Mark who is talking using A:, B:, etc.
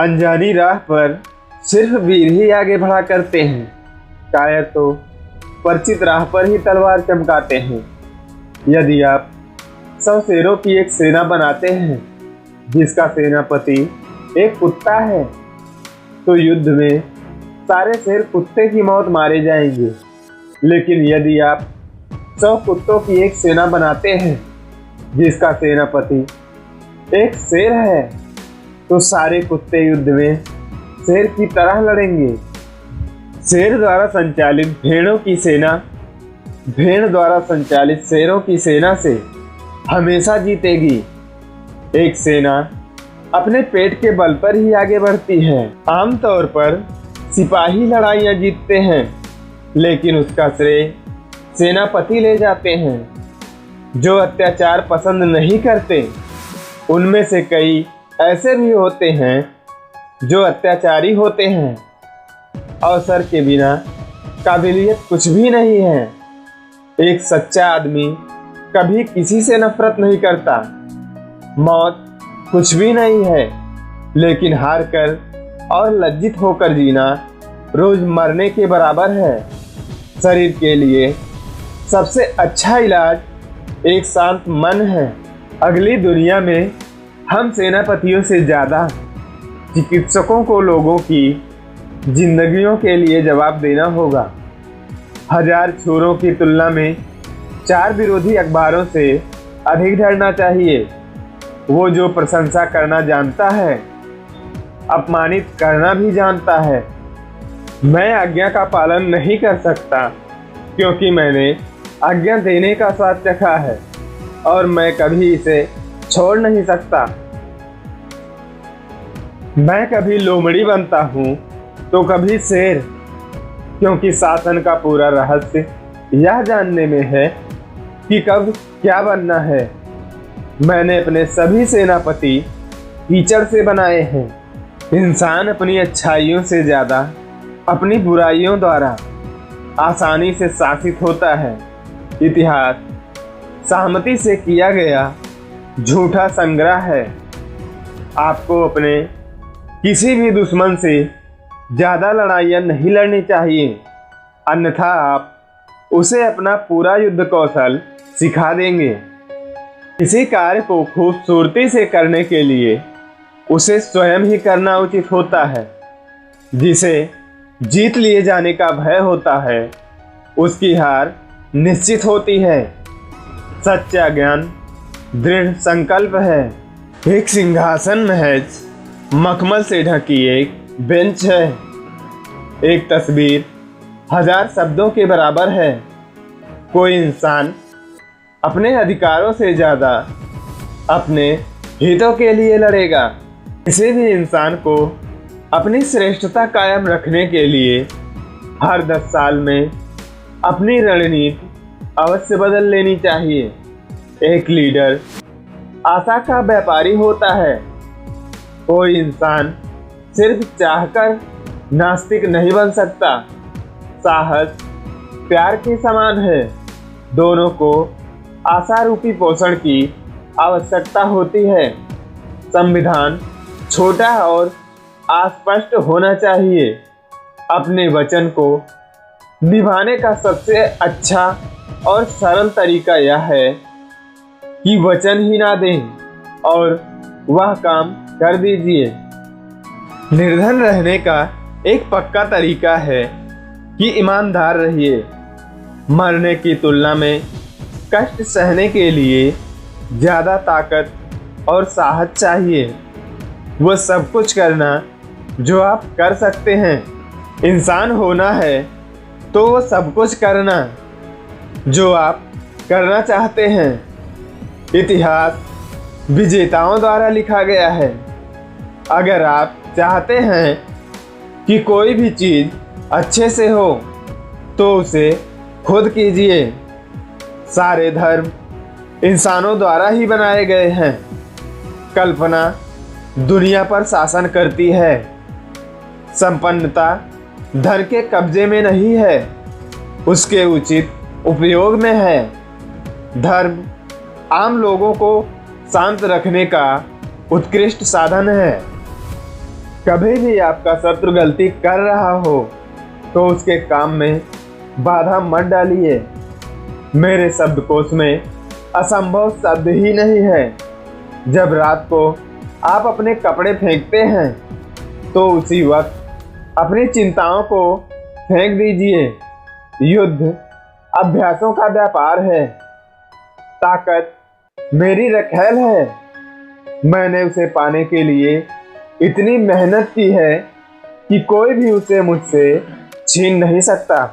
A: अनजानी राह पर सिर्फ वीर ही आगे बढ़ा करते हैं, कायर तो परिचित राह पर ही तलवार चमकाते हैं। यदि आप 100 शेरों की एक सेना बनाते हैं जिसका सेनापति एक कुत्ता है, तो युद्ध में सारे शेर कुत्ते की मौत मारे जाएंगे। लेकिन यदि आप 100 कुत्तों की एक सेना बनाते हैं जिसका सेनापति एक शेर है, तो सारे कुत्ते युद्ध में शेर की तरह लड़ेंगे। शेर द्वारा संचालित भेड़ों की सेना भेड़ द्वारा संचालित शेरों की सेना से हमेशा जीतेगी। एक सेना अपने पेट के बल पर ही आगे बढ़ती है। आमतौर पर सिपाही लड़ाइयाँ जीतते हैं, लेकिन उसका श्रेय सेनापति ले जाते हैं। जो अत्याचार पसंद नहीं करते, उनमें से कई ऐसे भी होते हैं जो अत्याचारी होते हैं। अवसर के बिना काबिलियत कुछ भी नहीं है। एक सच्चा आदमी कभी किसी से नफरत नहीं करता। मौत कुछ भी नहीं है, लेकिन हार कर और लज्जित होकर जीना रोज मरने के बराबर है। शरीर के लिए सबसे अच्छा इलाज एक शांत मन है। अगली दुनिया में हम सेनापतियों से ज़्यादा चिकित्सकों को लोगों की जिंदगियों के लिए जवाब देना होगा। 1000 छोरों की तुलना में 4 विरोधी अखबारों से अधिक डरना चाहिए। वो जो प्रशंसा करना जानता है, अपमानित करना भी जानता है। मैं आज्ञा का पालन नहीं कर सकता क्योंकि मैंने आज्ञा देने का स्वाद चखा है और मैं कभी इसे छोड़ नहीं सकता। मैं कभी लोमड़ी बनता हूँ तो कभी शेर, क्योंकि शासन का पूरा रहस्य यह जानने में है कि कब क्या बनना है। मैंने अपने सभी सेनापति कीचड़ से बनाए हैं। इंसान अपनी अच्छाइयों से ज़्यादा अपनी बुराइयों द्वारा आसानी से शासित होता है। इतिहास सहमति से किया गया झूठा संग्रह है। आपको अपने किसी भी दुश्मन से ज़्यादा लड़ाइयाँ नहीं लड़नी चाहिए, अन्यथा आप उसे अपना पूरा युद्ध कौशल सिखा देंगे। किसी कार्य को खूबसूरती से करने के लिए उसे स्वयं ही करना उचित होता है। जिसे जीत लिए जाने का भय होता है, उसकी हार निश्चित होती है। सच्चा ज्ञान दृढ़ संकल्प है। एक सिंहासन महज मखमल से ढकी एक बेंच है। एक तस्वीर 1000 शब्दों के बराबर है। कोई इंसान अपने अधिकारों से ज़्यादा अपने हितों के लिए लड़ेगा। किसी भी इंसान को अपनी श्रेष्ठता कायम रखने के लिए हर 10 साल में अपनी रणनीति अवश्य बदल लेनी चाहिए। एक लीडर आशा का व्यापारी होता है। कोई इंसान सिर्फ चाहकर नास्तिक नहीं बन सकता। साहस प्यार के समान है। दोनों को आशा रूपी पोषण की आवश्यकता होती है। संविधान छोटा और अस्पष्ट होना चाहिए। अपने वचन को निभाने का सबसे अच्छा और सरल तरीका यह है कि वचन ही ना दें और वह काम कर दीजिए। निर्धन रहने का एक पक्का तरीका है कि ईमानदार रहिए। मरने की तुलना में कष्ट सहने के लिए ज़्यादा ताकत और साहस चाहिए। वह सब कुछ करना जो आप कर सकते हैं। इंसान होना है तो वो सब कुछ करना जो आप करना चाहते हैं। इतिहास विजेताओं द्वारा लिखा गया है। अगर आप चाहते हैं कि कोई भी चीज़ अच्छे से हो तो उसे खुद कीजिए। सारे धर्म इंसानों द्वारा ही बनाए गए हैं। कल्पना दुनिया पर शासन करती है। संपन्नता धन के कब्जे में नहीं है, उसके उचित उपयोग में है। धर्म आम लोगों को शांत रखने का उत्कृष्ट साधन है। कभी भी आपका शत्रु गलती कर रहा हो तो उसके काम में बाधा मत डालिए। मेरे शब्दकोश में असंभव शब्द ही नहीं है। जब रात को आप अपने कपड़े फेंकते हैं तो उसी वक्त अपनी चिंताओं को फेंक दीजिए। युद्ध अभ्यासों का व्यापार है। ताकत मेरी रखैल है। मैंने उसे पाने के लिए इतनी मेहनत की है कि कोई भी उसे मुझसे छीन नहीं सकता।